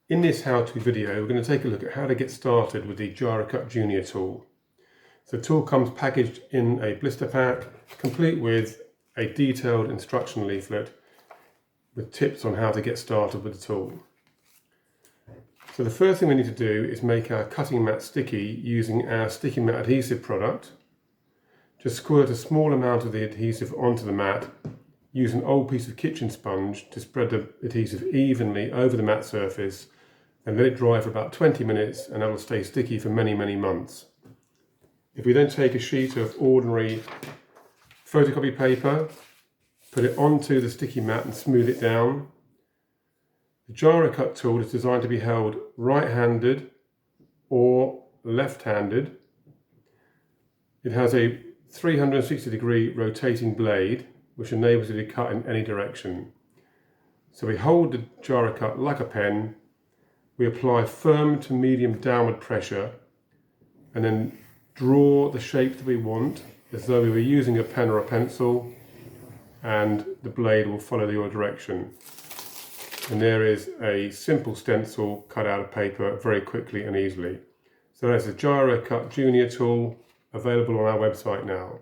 In this how-to video, we're going to take a look at how to get started with the Gyro-Cut Junior tool. So the tool comes packaged in a blister pack, complete with a detailed instruction leaflet with tips on how to get started with the tool. So the first thing we need to do is make our cutting mat sticky using our sticky mat adhesive product. Just squirt a small amount of the adhesive onto the mat. Use an old piece of kitchen sponge to spread the adhesive evenly over the mat surface and let it dry for about 20 minutes, and that will stay sticky for many months. If we then take a sheet of ordinary photocopy paper, put it onto the sticky mat and smooth it down. The Gyro-Cut tool is designed to be held right-handed or left-handed. It has a 360-degree rotating blade which enables you to cut in any direction. So we hold the Gyro-Cut like a pen, we apply firm to medium downward pressure, and then draw the shape that we want as though we were using a pen or a pencil, and the blade will follow your direction. And there is a simple stencil cut out of paper very quickly and easily. So that's the Gyro-Cut Junior tool, available on our website now.